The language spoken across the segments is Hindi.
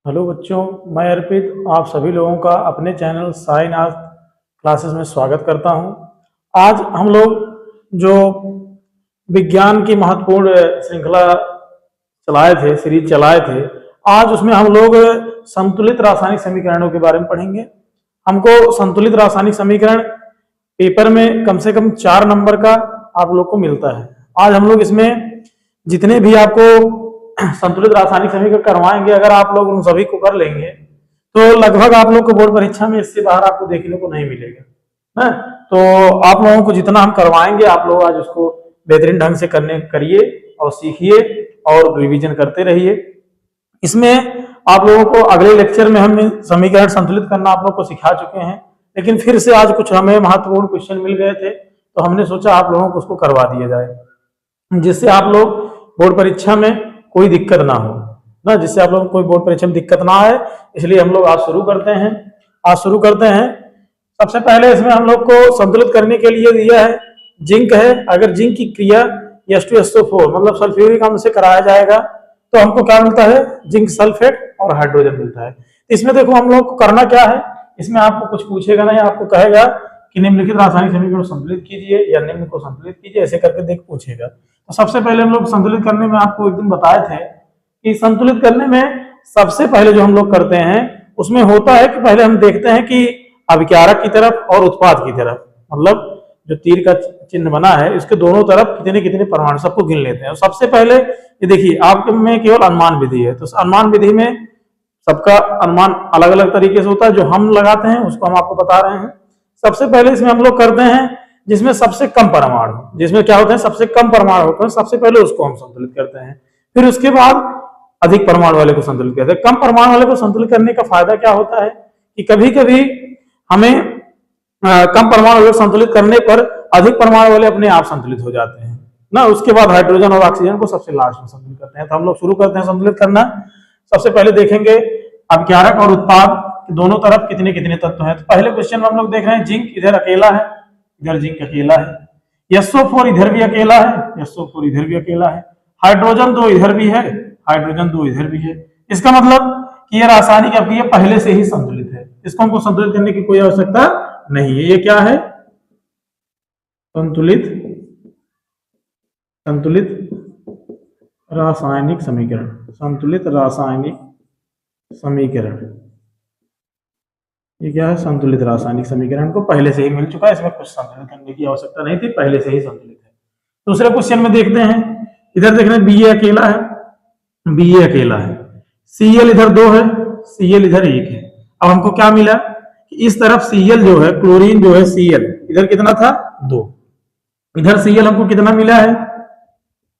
हेलो बच्चों, मैं अर्पित आप सभी लोगों का अपने चैनल साईनाथ क्लासेस में स्वागत करता हूं। आज हम लोग जो विज्ञान की महत्वपूर्ण श्रृंखला सीरीज चलाए थे, आज उसमें हम लोग संतुलित रासायनिक समीकरणों के बारे में पढ़ेंगे। हमको संतुलित रासायनिक समीकरण पेपर में कम से कम 4 नंबर का आप लोग को मिलता है। आज हम लोग इसमें जितने भी आपको संतुलित रासायनिक समीकरण करवाएंगे, अगर आप लोग उन सभी को कर लेंगे तो लगभग आप लोग को बोर्ड परीक्षा में इससे बाहर आपको देखने को नहीं मिलेगा है। तो आप लोगों को जितना हम करवाएंगे आप लोग आज उसको बेहतरीन ढंग से करिए और सीखिए और रिवीजन करते रहिए। इसमें आप लोगों को अगले लेक्चर में हम समीकरण संतुलित करना आप लोग को सिखा चुके हैं, लेकिन फिर से आज कुछ हमें महत्वपूर्ण क्वेश्चन मिल गए थे तो हमने सोचा आप लोगों को उसको करवा दिया जाए, जिससे आप लोग बोर्ड परीक्षा में कोई दिक्कत ना हो ना, जिससे आप लोगों को कोई बोर्ड परीक्षा में दिक्कत ना आए। इसलिए हम लोग आज शुरू करते हैं। सबसे पहले इसमें हम लोग को संतुलित करने के लिए दिया है जिंक है। अगर जिंक की क्रिया H2SO4 मतलब सल्फ्यूरिक अम्ल से कराया जाएगा तो हमको क्या मिलता है, जिंक सल्फेट और हाइड्रोजन मिलता है। इसमें देखो हम लोग को करना क्या है, इसमें आपको कुछ पूछेगा नहीं, आपको कहेगा कि निम्नलिखित रासायनिक समीकरण को संतुलित कीजिए या निम्न को संतुलित कीजिए, ऐसे करके देख पूछेगा। तो सबसे पहले हम लोग संतुलित करने में आपको एक दिन बताए थे कि संतुलित करने में सबसे पहले जो हम लोग करते हैं उसमें होता है कि पहले हम देखते हैं कि अभिकारक की तरफ और उत्पाद की तरफ, मतलब जो तीर का चिन्ह बना है इसके दोनों तरफ कितने कितने परमाणु सबको गिन लेते हैं। सबसे पहले ये देखिए आप में केवल अनुमान विधि है, तो अनुमान विधि में सबका अनुमान अलग अलग तरीके से होता है। जो हम लगाते हैं उसको हम आपको बता रहे हैं। सबसे पहले इसमें हम लोग करते हैं जिसमें सबसे कम परमाणु, जिसमें क्या होते हैं सबसे कम परमाणु होते हैं, सबसे पहले उसको हम संतुलित करते हैं। फिर उसके बाद अधिक परमाणु वाले को संतुलित करते हैं। कम परमाणु वाले को संतुलित करने का फायदा क्या होता है कि कभी कभी हमें कम परमाणु वाले संतुलित करने पर अधिक परमाणु वाले अपने आप संतुलित हो जाते हैं ना। उसके बाद हाइड्रोजन और ऑक्सीजन को सबसे लास्ट में संतुलित करते हैं। तो हम लोग शुरू करते हैं संतुलित करना। सबसे पहले देखेंगे अभिकारक और उत्पाद दोनों तरफ कितने कितने तत्व हैं। तो पहले क्वेश्चन में हम लोग देख रहे हैं जिंक इधर अकेला है, इधर जिंक अकेला है। SO4 इधर भी अकेला है, SO4 इधर भी अकेला है। हाइड्रोजन 2 इधर भी है, हाइड्रोजन 2 इधर भी है। इसका मतलब कि ये रासायनिक अभिक्रिया पहले से ही संतुलित है, इसको हमको संतुलित करने की कोई आवश्यकता नहीं है। ये क्या है, संतुलित रासायनिक समीकरण, संतुलित रासायनिक समीकरण। ये क्या है, संतुलित रासायनिक समीकरण को पहले से ही मिल चुका है, इसमें कुछ संतुलित करने की आवश्यकता नहीं थी, पहले से ही संतुलित है। दूसरे क्वेश्चन में देखते हैं, इधर देख रहे हैं Ba अकेला है, Ba अकेला है, Cl इधर 2 है, Cl इधर 1 है। अब हमको क्या मिला कि इस तरफ Cl जो है, क्लोरीन जो है Cl इधर कितना था 2, इधर Cl हमको कितना मिला है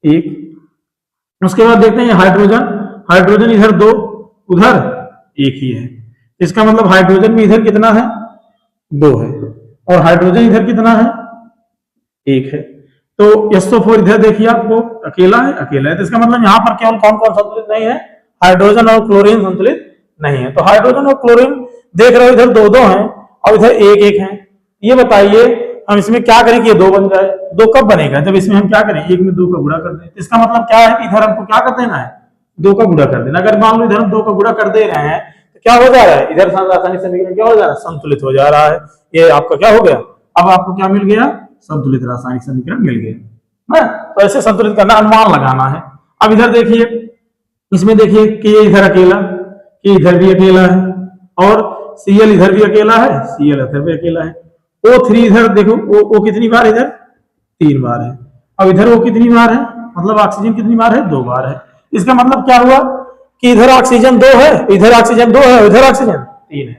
1। उसके बाद देखते हैं हाइड्रोजन, हाइड्रोजन इधर 2 उधर 1 ही है। इसका मतलब हाइड्रोजन भी इधर कितना है 2 है और हाइड्रोजन इधर कितना है 1 है। तो SO4 इधर देखिए आपको अकेला है, तो इसका मतलब यहाँ पर केवल कौन कौन संतुलित नहीं है, हाइड्रोजन और क्लोरीन संतुलित नहीं है। तो हाइड्रोजन और क्लोरीन देख रहे हो इधर 2-2 हैं और इधर 1-1 है। ये बताइए हम इसमें क्या करें कि ये 2 बन जाए। 2 कब बनेगा, जब इसमें हम क्या करें 1 में 2 का गुणा कर दें। इसका मतलब क्या है कि इधर हमको क्या कर देना है 2 का गुणा कर देना। अगर मान लो इधर हम 2 का गुणा कर दे रहे हैं तो क्या हो जा रहा है, इधर रासायनिक समीकरण क्या हो जा रहा है, संतुलित हो जा रहा है। ये आपका क्या हो गया, अब आपको क्या मिल गया, संतुलित रासायनिक समीकरण मिल गया ना। तो ऐसे संतुलित करना, अनुमान लगाना है। अब इधर देखिए, इसमें देखिए कि ये इधर अकेला, कि इधर भी अकेला है और Cl इधर भी अकेला है, Cl इधर भी अकेला है। O3 इधर देखो, O कितनी बार इधर 3 बार है। अब इधर O कितनी बार है, मतलब ऑक्सीजन कितनी बार है 2 बार है। इसका मतलब क्या हुआ कि इधर ऑक्सीजन 2 है, इधर ऑक्सीजन 2 है, इधर ऑक्सीजन 3 है।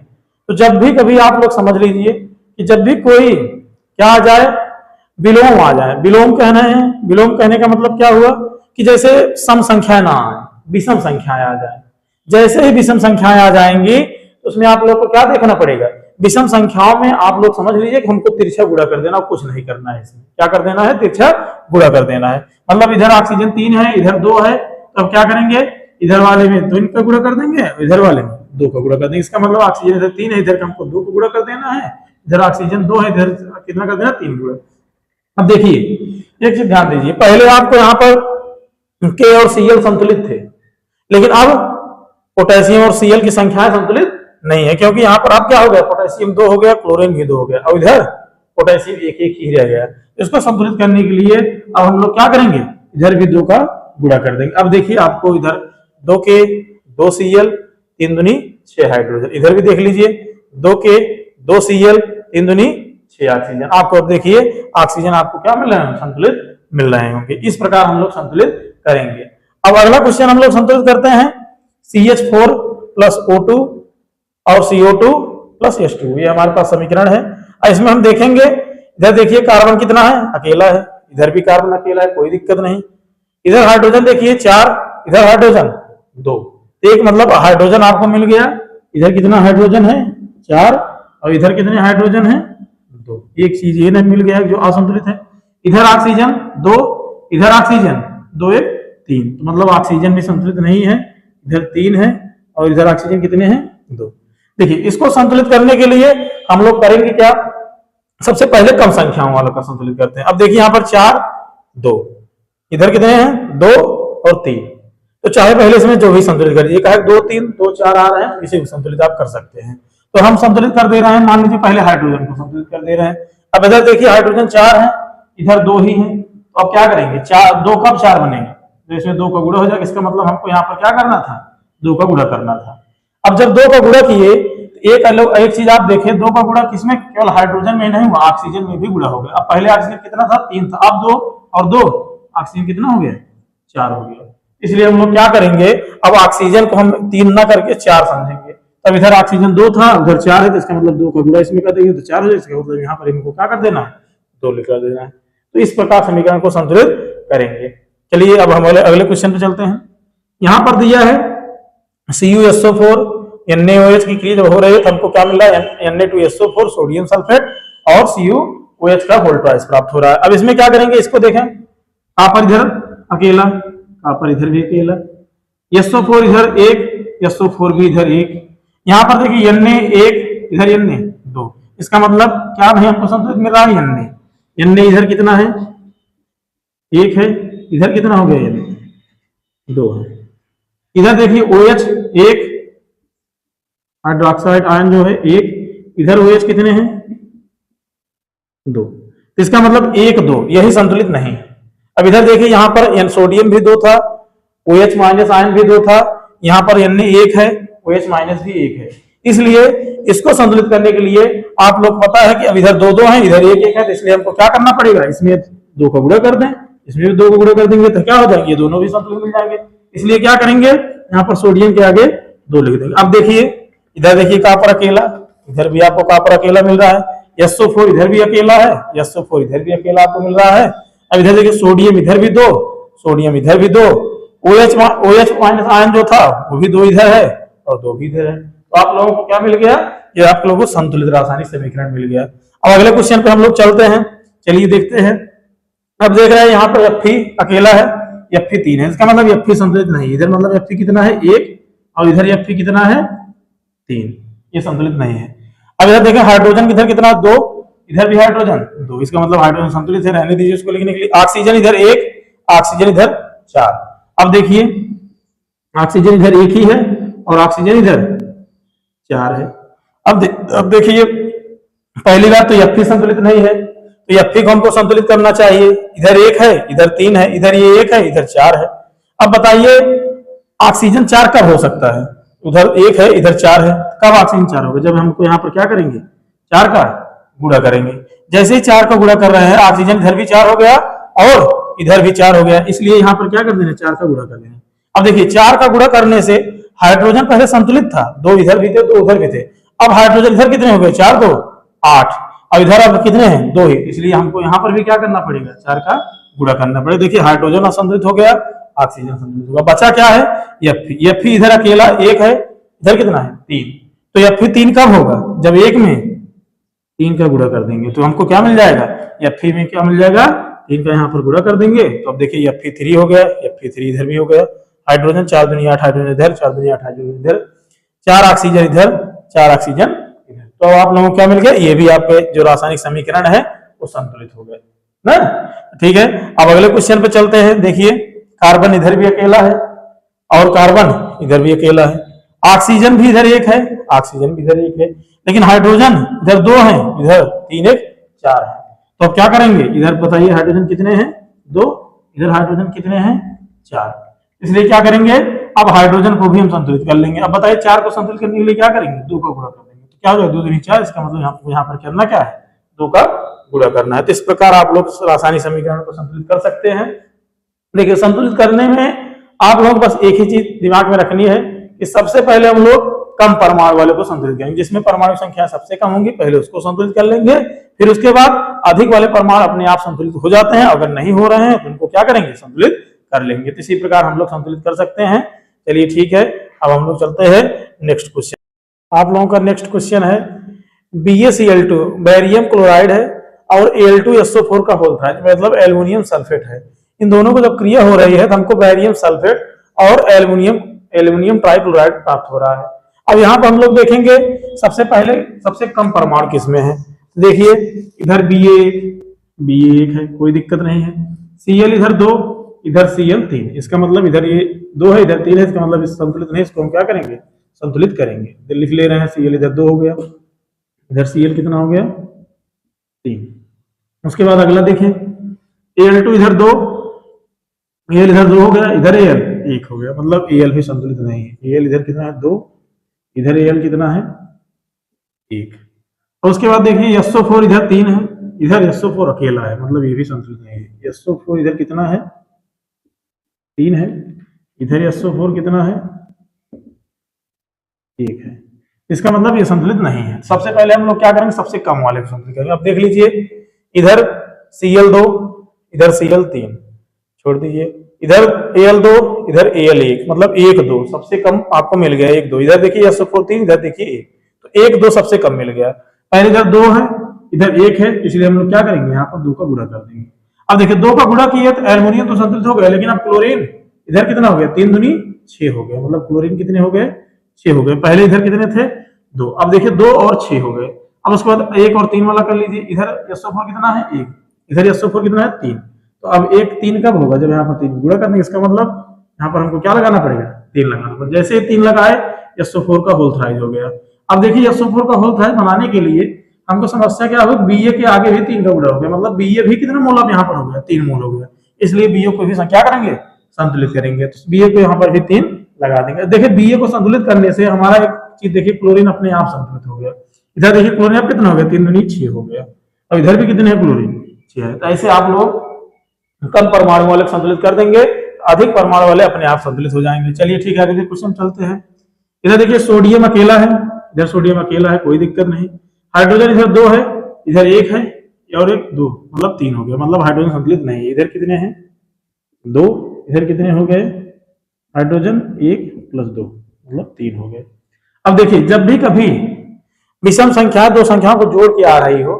तो जब भी कभी आप लोग समझ लीजिए कि जब भी कोई क्या आ जाए, विलोम आ जाए, विलोम कहना है, विलोम कहने का मतलब क्या हुआ कि जैसे सम संख्या ना आए, विषम संख्याएं आ जाए। जैसे ही विषम संख्याएं आ जाएंगी तो उसमें आप लोग को क्या देखना पड़ेगा, विषम संख्याओं में आप लोग समझ लीजिए कि हमको तिरछा गुणा कर देना, कुछ नहीं करना है। इसमें क्या कर देना है, तिरछा गुणा कर देना है। मतलब इधर ऑक्सीजन 3 है, इधर 2 है, तो अब क्या करेंगे, इधर वाले में 2 का गुणा कर देंगे, इधर वाले में 2 का गुणा कर देंगे। इसका मतलब ऑक्सीजन इधर 3 है, इधर हमको 2 का गुणा कर देना है, इधर ऑक्सीजन 2 है, इधर कितना कर देना 3 गुणा। अब देखिए एक चीज ध्यान दीजिए, पहले आपको यहाँ पर K और Cl संतुलित थे, लेकिन अब पोटेशियम और Cl की संख्याएं संतुलित नहीं है, क्योंकि यहाँ पर अब क्या हो गया, पोटेशियम 2 हो गया, क्लोरीन भी 2 हो गया, और इधर पोटेशियम एक एक ही रह गया। इसको संतुलित करने के लिए अब हम लोग क्या करेंगे, इधर भी 2 का गुणा कर देंगे। अब देखिए आपको इधर 2 के 2 Cl 3 दूनी 6 हाइड्रोजन, इधर भी देख लीजिए 2 के 2 Cl 3 दूनी 6 ऑक्सीजन। आपको अब देखिए ऑक्सीजन आपको क्या मिल रहे हैं, संतुलित मिल रहे होंगे। इस प्रकार हम लोग संतुलित करेंगे। अब अगला क्वेश्चन हम लोग संतुलित करते हैं CH4 प्लस O2 और CO2 प्लस H2, ये हमारे पास समीकरण है। इसमें हम देखेंगे, इधर देखिए कार्बन कितना है, अकेला है, इधर भी कार्बन अकेला है, कोई दिक्कत नहीं। इधर हाइड्रोजन देखिए 4, इधर हाइड्रोजन 2, एक मतलब हाइड्रोजन आपको मिल गया। इधर कितना हाइड्रोजन है, 4, और इधर कितने हाइड्रोजन है, 2। एक चीज ये नहीं मिल गया जो असंतुलित है। इधर ऑक्सीजन 2, इधर ऑक्सीजन 2 1 3, तो मतलब ऑक्सीजन भी संतुलित नहीं है। इधर 3 है और इधर ऑक्सीजन कितने हैं, 2। देखिए इसको संतुलित करने के लिए हम लोग करेंगे क्या, सबसे पहले कम संख्याओं वालों का संतुलित करते हैं। अब देखिए यहाँ पर 4 2, इधर कितने हैं, 2 और 3, तो चाहे पहले इसमें जो भी संतुलित कर दीजिए, 2 3 2 4 आ रहे हैं, इसे भी संतुलित आप कर सकते हैं। तो हम संतुलित कर दे रहे हैं, मान लीजिए पहले हाइड्रोजन को संतुलित कर दे रहे हैं। अब इधर देखिए हाइड्रोजन 4 है, इधर 2 ही है, तो अब क्या करेंगे, 2 कब 4 बनेंगे, तो इसमें 2 का गुणा हो जाएगा। इसका मतलब हमको यहाँ पर क्या करना था, 2 का गुणा करना था। अब जब 2 का गुणा किए, एक चीज आप देखें, 2 का गुणा किसमें, केवल हाइड्रोजन में नहीं हुआ, ऑक्सीजन में भी गुणा हो गया। अब पहले ऑक्सीजन कितना था, 3 था, अब 2 और 2 ऑक्सीजन कितना हो गया, 4 हो गया। इसलिए हम लोग क्या करेंगे, अब ऑक्सीजन को हम 3 ना करके 4 समझेंगे। तब इधर ऑक्सीजन 2 था, उधर 4 है, तो इसका मतलब 2 का गुणा इसमें कर देंगे तो 4 हो जाएगा। इसका मतलब यहाँ पर इनको क्या कर देना है, 2 लिख देना है। तो इस प्रकार समीकरण को संतुलित करेंगे। चलिए अब हम अगले क्वेश्चन पे चलते हैं। यहाँ पर दिया है CuSO4 NaOH की क्रिया जब हो रही है तो हमको क्या मिल रहा है, Na2SO4 सोडियम सल्फेट और CuOH का होल ट्वाइस प्राप्त हो रहा है। अब इसमें क्या करेंगे, इसको देखें, कॉपर इधर अकेला, कॉपर इधर भी अकेला, SO4 इधर 1, SO4 भी इधर 1, यहाँ पर देखिए Na 1 इधर Na 2, इसका मतलब क्या नहीं हमको संतुलित मिल रहा है, Na इधर कितना है, 1 है, इधर कितना हो गया, 2 है। इधर देखिए OH 1, हाइड्रोक्साइड आयन जो है 1, इधर OH कितने हैं, 2, तो इसका मतलब 1 2, यही संतुलित नहीं है। अब इधर देखिए यहाँ पर सोडियम भी 2 था, OH माइनस आयन भी 2 था, यहाँ पर Na 1 है, OH माइनस भी 1 है। इसलिए इसको संतुलित करने के लिए आप लोग पता है कि अब इधर 2 2 है, इधर 1 1 है, तो इसलिए हमको क्या करना पड़ेगा, इसमें 2 का गुणा कर दें, इसमें भी 2 का गुणा कर देंगे तो क्या हो जाएंगे, दोनों भी संतुलित मिल जाएंगे। इसलिए क्या करेंगे, यहाँ पर सोडियम के आगे 2 लिख देंगे। अब देखिए इधर देखिए कॉपर अकेला, इधर भी आपको कॉपर अकेला मिल रहा है, SO4 इधर भी अकेला है, SO4 इधर भी अकेला आपको मिल रहा है। अब इधर देखिए सोडियम इधर भी 2, सोडियम इधर भी 2, OH माइनस आयन जो था वो भी 2 इधर है और 2 भी इधर है। तो आप लोगों को क्या मिल गया, ये आप लोगों को संतुलित रासायनिक समीकरण मिल गया। अब अगले क्वेश्चन पे हम लोग चलते हैं, चलिए देखते हैं। अब देख रहे हैं यहाँ पर Fe अकेला है, Fe 3 है, इसका मतलब Fe संतुलित नहीं, इधर मतलब Fe कितना है, 1, और इधर Fe कितना है, 3, ये संतुलित नहीं है। अब इधर देखें हाइड्रोजन इधर कितना, 2, इधर भी हाइड्रोजन 2, इसका मतलब हाइड्रोजन संतुलित है, रहने दीजिए उसको लिखने के लिए। ऑक्सीजन इधर 1, ऑक्सीजन इधर 4। अब देखिए ऑक्सीजन इधर 1 ही है और ऑक्सीजन इधर 4 है। अब देखिए पहली बात तो Fe संतुलित नहीं है, तो Fe को हमको संतुलित करना चाहिए। इधर 1 है, इधर 3 है, इधर ये 1 है, इधर 4 है। अब बताइए ऑक्सीजन 4 कब हो सकता है, उधर 1 है, इधर 4 है, कब ऑक्सीजन 4 होगा, जब हमको यहाँ पर क्या करेंगे, 4 का गुणा करेंगे। जैसे ही 4 का गुणा कर रहे हैं, ऑक्सीजन इधर भी 4 हो गया और इधर भी 4 हो गया, इसलिए यहाँ पर क्या कर देना, 4 का गुणा कर देना। अब देखिए 4 का गुणा करने से हाइड्रोजन पहले संतुलित था, 2 इधर भी थे, 2 उधर भी थे। अब हाइड्रोजन इधर कितने हो गए, 4 2 8, अब इधर अब कितने हैं, 2 ही, इसलिए हमको यहाँ पर भी क्या करना पड़ेगा, 4 का गुणा करना पड़ेगा। देखिए हाइड्रोजन असंतुलित हो गया, ऑक्सीजन संतुलित होगा, बचा क्या है, Fe इधर अकेला 1 है, इधर कितना है, 3, तो Fe 3 कब होगा, जब 1 में 3 का गुणा कर देंगे, तो हमको क्या मिल जाएगा, Fe में क्या मिल जाएगा, 3 का यहाँ पर गुणा कर देंगे, तो अब देखिए Fe 3 हो गया, Fe 3 इधर भी हो गया। हाइड्रोजन 4 दूनी 8 हाइड्रोजन इधर, 4 दूनी 8 हाइड्रोजन इधर, 4 ऑक्सीजन इधर, 4 ऑक्सीजन इधर, तो आप लोगों को क्या मिल गया, ये भी आपके जो रासायनिक समीकरण है वो संतुलित हो गए ना। ठीक है, अब अगले क्वेश्चन पे चलते हैं। देखिए कार्बन इधर भी अकेला है और कार्बन इधर भी अकेला है, ऑक्सीजन भी इधर एक है, ऑक्सीजन भी इधर एक है, लेकिन हाइड्रोजन इधर 2 है, इधर 3 1 4 है। तो अब क्या करेंगे, इधर बताइए हाइड्रोजन कितने हैं, 2, इधर हाइड्रोजन कितने हैं, 4। इसलिए क्या करेंगे, अब हाइड्रोजन को भी हम संतुलित कर लेंगे। अब बताइए 4 को संतुलित करने के लिए क्या करेंगे, 2 का गुणा कर देंगे। तो क्या हो जाएगा, 2 दूनी 4, इसका मतलब यहाँ पर करना क्या है, 2 का गुणा करना है। तो इस प्रकार आप लोग रासायनिक समीकरण को संतुलित कर सकते हैं। देखिए संतुलित करने में आप लोग बस एक ही चीज दिमाग में रखनी है कि सबसे पहले हम लोग कम परमाणु वाले को संतुलित करेंगे, जिसमें परमाणु संख्या सबसे कम होंगी पहले उसको संतुलित कर लेंगे, फिर उसके बाद अधिक वाले परमाणु अपने आप संतुलित हो जाते हैं, अगर नहीं हो रहे हैं तो उनको क्या करेंगे, संतुलित कर लेंगे। तो इसी प्रकार हम लोग संतुलित कर सकते हैं। चलिए ठीक है, अब हम लोग चलते हैं नेक्स्ट क्वेश्चन। आप लोगों का नेक्स्ट क्वेश्चन है BaCl2 बेरियम क्लोराइड है और Al2SO4 का होल्थाइड मतलब एल्युमिनियम सल्फेट है। इन दोनों को जब क्रिया हो रही है तो हमको बेरियम सल्फेट और एल्युमिनियम ट्राइक्लोराइड प्राप्त हो रहा है। अब यहाँ पर हम लोग देखेंगे सबसे पहले सबसे कम परमाणु किसमें है। तो देखिए इधर Ba1 है, कोई दिक्कत नहीं है। Cl इधर 2, इधर Cl 3, इसका मतलब इधर ये 2 है, इधर 3 है, इसका मतलब संतुलित नहीं, इसको हम क्या करेंगे, संतुलित करेंगे। तो लिख ले रहे हैं Cl इधर 2 हो गया, इधर Cl कितना हो गया, 3। उसके बाद अगला देखें Al2 इधर 2, Al इधर 2 हो गया, इधर Al 1 हो गया, मतलब Al भी संतुलित नहीं है। Al इधर कितना है, 2, इधर Al कितना है, 1। और उसके बाद देखिए SO4 इधर 3 है, इधर SO4 अकेला है, मतलब ये भी संतुलित नहीं है। SO4 इधर कितना है, 3 है, इधर SO4 कितना है, 1 है, इसका मतलब ये संतुलित नहीं है। सबसे पहले हम लोग क्या करेंगे, सबसे कम वाले को संतुलित करेंगे। अब देख लीजिए इधर Cl2, इधर Cl3, छोड़ दीजिए, इधर Al2, इधर Al1, मतलब 1 2 सबसे कम आपको मिल गया, 1 2। इधर देखिए SO4 3, इधर देखिए 1, तो 1 2 सबसे कम मिल गया। पहले इधर 2 है, इधर 1 है, इसलिए हम लोग क्या करेंगे, यहाँ पर 2 का गुणा कर देंगे। अब देखिए 2 का गुणा किया तो एल्युमिनियम तो संतुलित हो गया, लेकिन अब क्लोरीन इधर कितना हो गया, 3 दूनी 6 हो गया, मतलब क्लोरीन कितने हो गए, 6 हो गए। पहले इधर कितने थे, 2, अब देखिए 2 और 6 हो गए। अब उसके बाद 1 और 3 वाला कर लीजिए, इधर SO4 कितना है, 1, इधर SO4 कितना है, 3। तो अब 1 3 कब होगा, जब यहाँ पर 3 गुणा करने, इसका मतलब यहाँ पर हमको क्या लगाना पड़ेगा, 3 लगाना पड़ेगा। जैसे 3 लगाए SO4 का होल्थाइड हो गया। अब देखिए SO4 का होल्थाइड बनाने के लिए हमको समस्या क्या होगी, Ba के आगे भी 3 का गुणा हो गया, मतलब Ba भी कितना मोल अब यहाँ पर हो गया, 3 मोल हो गया, इसलिए Ba को भी क्या करेंगे, संतुलित करेंगे। तो Ba को यहाँ पर भी 3 लगा देंगे। देखिए Ba को संतुलित करने से हमारा एक चीज देखिए, क्लोरीन अपने आप संतुलित हो गया। इधर देखिए क्लोरीन अब कितना हो गया, 3 दूनी 6 हो गया, और इधर भी कितने है, क्लोरीन 6 है। तो ऐसे आप लोग कम परमाणु वाले संतुलित कर देंगे, अधिक परमाणु वाले अपने आप संतुलित हो जाएंगे। चलिए ठीक है, अगले क्वेश्चन चलते हैं। इधर देखिए सोडियम अकेला है, इधर सोडियम अकेला है, कोई दिक्कत नहीं। हाइड्रोजन इधर 2 है, इधर 1 है, और 1 2, मतलब 3 हो गया, मतलब हाइड्रोजन संतुलित नहीं है। इधर कितने हैं, 2, इधर कितने हो गए, हाइड्रोजन 1 + 2, मतलब 3 हो गए। अब देखिए जब भी कभी विषम संख्या दो संख्याओं को जोड़ के आ रही हो,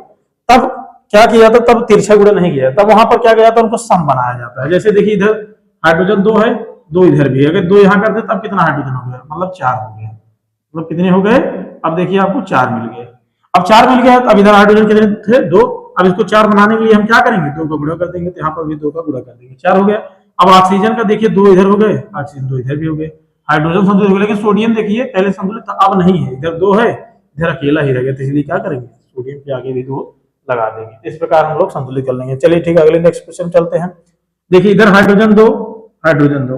तब क्या किया जाता, तब तिरछा गुणा नहीं किया, तब वहां पर क्या किया जाता, उनको सम बनाया जाता है। जैसे देखिए इधर हाइड्रोजन 2 है, 2 इधर भी है, अगर 2 यहाँ करते तब कितना हाइड्रोजन हो गया, मतलब 4 हो गया, मतलब कितने हो गए, अब देखिए आपको 4 मिल गए। अब 4 मिल गया, अब इधर हाइड्रोजन कितने थे, 2, अब इसको 4 बनाने के लिए हम क्या करेंगे, 2 का गुणा कर देंगे, तो यहाँ पर भी 2 का गुणा कर देंगे, 4 हो गया। अब ऑक्सीजन का देखिए 2 इधर हो गए, ऑक्सीजन 2 इधर भी हो गए, हाइड्रोजन संतुलित हो गया। लेकिन सोडियम देखिए पहले संतुलित था, अब नहीं है, इधर 2 है, इधर अकेला ही रह गया, तो इसलिए क्या करेंगे, सोडियम के आगे भी 2 लगा देंगे। इस प्रकार हम लोग संतुलित कर लेंगे। चलिए ठीक है, अगले नेक्स्ट क्वेश्चन चलते हैं। देखिए इधर हाइड्रोजन 2,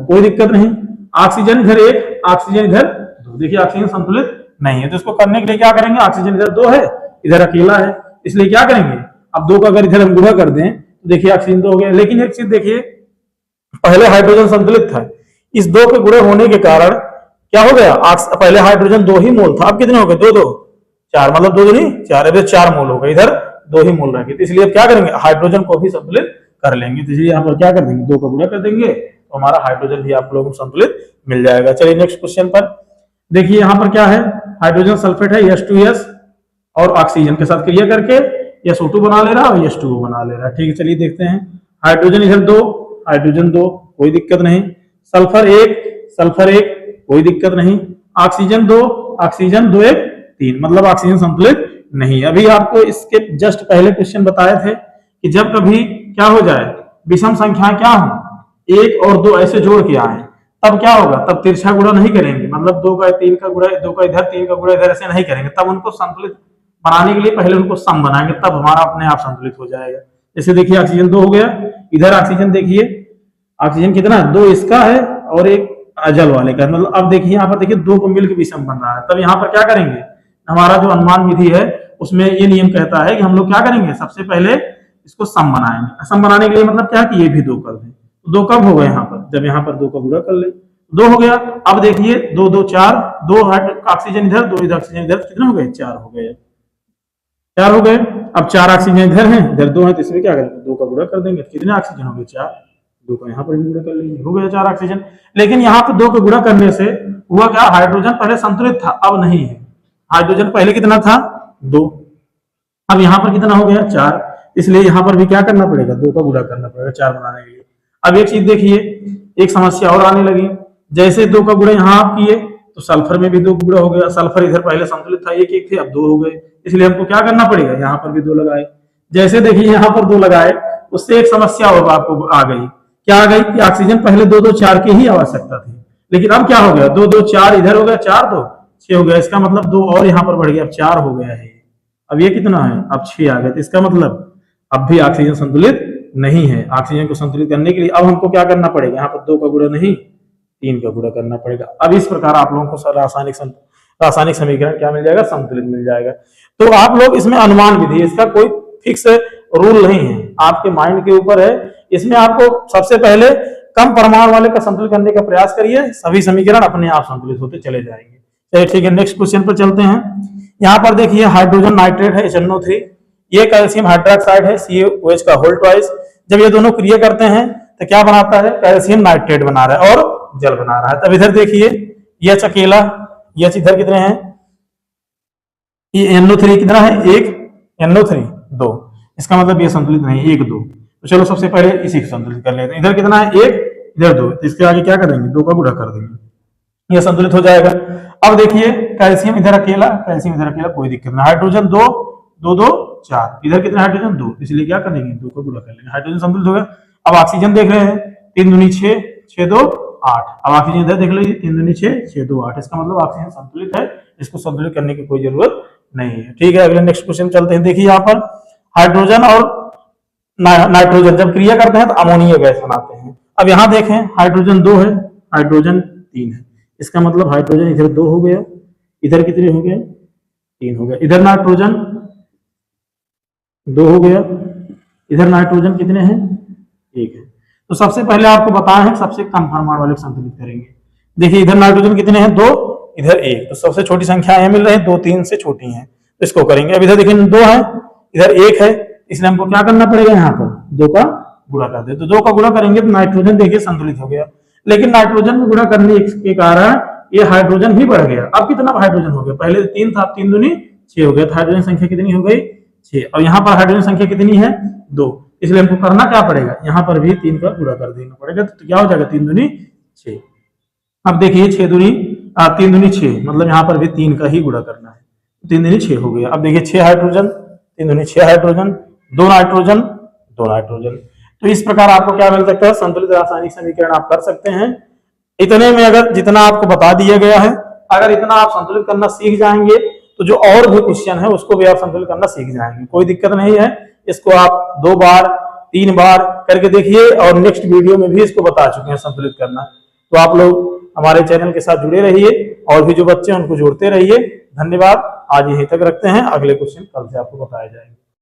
कोई दिक्कत नहीं। ऑक्सीजन इधर 1, ऑक्सीजन इधर 2, देखिए ऑक्सीजन संतुलित नहीं है, तो इसको करने के लिए क्या करेंगे, ऑक्सीजन इधर 2 है, इधर अकेला है, इसलिए क्या करेंगे, अब 2 का अगर इधर हम गुणा कर दें तो देखिए ऑक्सीजन 2 हो गया। लेकिन एक चीज देखिए, पहले हाइड्रोजन संतुलित था, इस 2 के गुणे होने के कारण क्या हो गया, पहले हाइड्रोजन 2 ही मोल था, अब कितने हो गए, 2 2 4, मतलब 2 दूनी 4, इधर 4 मोल हो गए, इधर 2 ही मोल रहेंगे। तो इसलिए अब क्या करेंगे, हाइड्रोजन को भी संतुलित कर लेंगे। तो इसलिए यहाँ पर क्या कर देंगे, 2 का गुणा कर देंगे, तो हमारा हाइड्रोजन भी आप लोगों को संतुलित मिल जाएगा। चलिए नेक्स्ट क्वेश्चन पर देखिए, यहाँ पर क्या है, हाइड्रोजन सल्फेट है H2S, और ऑक्सीजन के साथ क्रिया करके SO2 बना ले रहा है और H2O बना ले रहा है। ठीक है, चलिए देखते हैं। हाइड्रोजन इधर 2, हाइड्रोजन 2, कोई दिक्कत नहीं। सल्फर 1, कोई दिक्कत नहीं। ऑक्सीजन 2, ऑक्सीजन 2 1 3, मतलब ऑक्सीजन संतुलित नहीं। अभी आपको इसके जस्ट पहले क्वेश्चन बताए थे कि जब कभी क्या हो जाए, विषम संख्या क्या हो, 1 और 2 ऐसे जोड़ के आए, तब क्या होगा, तब तिरछा गुणा नहीं करेंगे, मतलब 2 का 3 का गुणा, 2 का इधर 3 का गुणा इधर, ऐसे नहीं करेंगे। तब उनको संतुलित बनाने के लिए पहले उनको सम बनाएंगे, तब हमारा अपने आप संतुलित हो जाएगा। जैसे देखिए ऑक्सीजन 2 हो गया, इधर ऑक्सीजन देखिए, ऑक्सीजन कितना है 2 इसका है और एक जल वाले का, मतलब अब देखिए यहाँ पर देखिए 2 को मिलकर विषम बन रहा है। तब यहाँ पर क्या करेंगे, हमारा जो अनुमान विधि है उसमें ये नियम कहता है कि हम लोग क्या करेंगे, सबसे पहले इसको सम बनाएंगे। सम बनाने के लिए मतलब क्या कि ये भी 2 कर दें, तो 2 कब हो गए यहाँ पर, जब यहाँ पर 2 का गुणा कर ले, 2 हो गया। अब देखिए 2 2 4, 2 ऑक्सीजन इधर, 2 इधर ऑक्सीजन इधर, कितने हो गए 4 हो गए, 4 हो गए। अब 4 ऑक्सीजन इधर है, इधर 2 है, तो इसमें क्या करेंगे 2 का गुणा कर देंगे, कितने ऑक्सीजन हो गए 4, 2 का यहाँ पर गुणा कर लेंगे, हो गया 4 ऑक्सीजन। लेकिन यहाँ पर 2 का गुणा करने से हुआ क्या, हाइड्रोजन पहले संतुलित था, अब नहीं है। हाइड्रोजन पहले कितना था 2, अब यहाँ पर कितना हो गया 4, इसलिए यहाँ पर भी क्या करना पड़ेगा 2 का गुणा करना पड़ेगा 4 बनाने के लिए। अब एक चीज देखिए, एक समस्या और आने लगी, जैसे 2 का गुणा यहाँ आप किए तो सल्फर में भी 2 गुणा हो गया, सल्फर इधर पहले संतुलित था 1 1 थे, अब 2 हो गए, इसलिए हमको क्या करना पड़ेगा यहाँ पर भी 2 लगाए। जैसे देखिए यहाँ पर 2 लगाए, उससे एक समस्या और आपको आ गई, क्या आ गई कि ऑक्सीजन पहले 2 2 4 की ही आवश्यकता थी, लेकिन अब क्या हो गया 2 2 4 इधर हो गया, 4 2 6 हो गया, इसका मतलब 2 और यहाँ पर बढ़ गया, अब 4 हो गया है। अब ये कितना है, अब 6 आ गया, तो इसका मतलब अब भी ऑक्सीजन संतुलित नहीं है। ऑक्सीजन को संतुलित करने के लिए अब हमको क्या करना पड़ेगा, यहाँ पर 2 का गुणा नहीं 3 का गुणा करना पड़ेगा। अब इस प्रकार आप लोगों को रासायनिक समीकरण क्या मिल जाएगा, संतुलित मिल जाएगा। तो आप लोग इसमें अनुमान विधि, इसका कोई फिक्स रूल नहीं है, आपके माइंड के ऊपर है। इसमें आपको सबसे पहले कम परमाणु वाले का संतुलित करने का प्रयास करिए, सभी समीकरण अपने आप संतुलित होते चले जाएंगे। चलिए ठीक है, नेक्स्ट क्वेश्चन पर चलते हैं। यहाँ पर देखिए हाइड्रोजन नाइट्रेट है HNO3, ये कैल्शियम हाइड्रोक्साइड है CaOH का होल ट्वाइस। जब ये दोनों क्रिया करते हैं तो क्या बनाता है, कैल्शियम नाइट्रेट बना रहा है और जल बना रहा है। तब इधर देखिए H अकेला, H इधर कितने हैं, ये NO3 कितना है 1, NO3 2, इसका मतलब ये संतुलित नहीं 1 2। तो चलो सबसे पहले इसी को संतुलित कर लेते हैं। इधर कितना है 1, इधर 2, इसके आगे क्या करेंगे 2 का गुणा कर देंगे, ये संतुलित हो जाएगा। अब देखिए कैल्शियम इधर अकेला, कैल्शियम इधर अकेला, कोई दिक्कत नहीं। हाइड्रोजन 2 2 2 4, इधर कितना हाइड्रोजन 2, इसलिए क्या करेंगे 2 का गुणा कर लेंगे, हाइड्रोजन संतुलित हो गया। अब ऑक्सीजन देख रहे हैं 3 दूनी 6 6 2 8, अब ऑक्सीजन इधर देख लीजिए 3 दूनी 6 6 2 8, इसका मतलब ऑक्सीजन संतुलित है, इसको संतुलित करने की कोई जरूरत नहीं है। ठीक है, अगले नेक्स्ट क्वेश्चन चलते हैं। देखिए यहाँ पर हाइड्रोजन और नाइट्रोजन जब क्रिया करते हैं तो अमोनिया गैस बनाते हैं। अब यहाँ देखें हाइड्रोजन 2 है, हाइड्रोजन 3 है, इसका मतलब हाइड्रोजन इधर 2 हो गया, इधर कितने हो गए 3 हो गया, इधर नाइट्रोजन 2 हो गया, इधर नाइट्रोजन कितने हैं 1 है। तो सबसे पहले आपको बताया है सबसे कम परमाणु वाले संतुलित करेंगे। देखिए इधर नाइट्रोजन कितने हैं 2, इधर 1, तो सबसे छोटी संख्या ये मिल रही है 2 3 से छोटी है, तो इसको करेंगे। अब इधर देखिए 2 है, इधर 1 है, इसलिए हमको क्या करना पड़ेगा यहाँ पर 2 का गुणा कर दे, तो 2 का गुणा करेंगे तो नाइट्रोजन देखिए संतुलित हो गया। लेकिन नाइट्रोजन में गुणा करने के कारण ये हाइड्रोजन भी बढ़ गया। अब कितना हाइड्रोजन हो गया, पहले 3 था, 3 दूनी 6 हो गया, तो हाइड्रोजन संख्या कितनी हो गई 6। और यहाँ पर हाइड्रोजन संख्या कितनी है 2, इसलिए हमको करना क्या पड़ेगा, यहाँ पर भी 3 का गुणा कर देना पड़ेगा, तो क्या हो जाएगा 3 दूनी 6। अब देखिए 3 दूनी 6, मतलब यहाँ पर भी 3 का ही गुणा करना है, 3 दूनी 6 हो गया। अब देखिए 6 हाइड्रोजन, 3 दूनी 6 हाइड्रोजन, 2 नाइट्रोजन 2 नाइट्रोजन। तो इस प्रकार आपको क्या मिल सकता है, संतुलित रासायनिक समीकरण आप कर सकते हैं। इतने में अगर जितना आपको बता दिया गया है, अगर इतना आप संतुलित करना सीख जाएंगे तो जो और भी क्वेश्चन है उसको भी आप संतुलित करना सीख जाएंगे, कोई दिक्कत नहीं है। इसको आप 2 बार 3 बार करके देखिए, और नेक्स्ट वीडियो में भी इसको बता चुके हैं संतुलित करना। तो आप लोग हमारे चैनल के साथ जुड़े रहिए, और भी जो बच्चे हैं उनको जोड़ते रहिए। धन्यवाद, आज यहीं तक रखते हैं, अगले क्वेश्चन कल से आपको बताया जाएगा।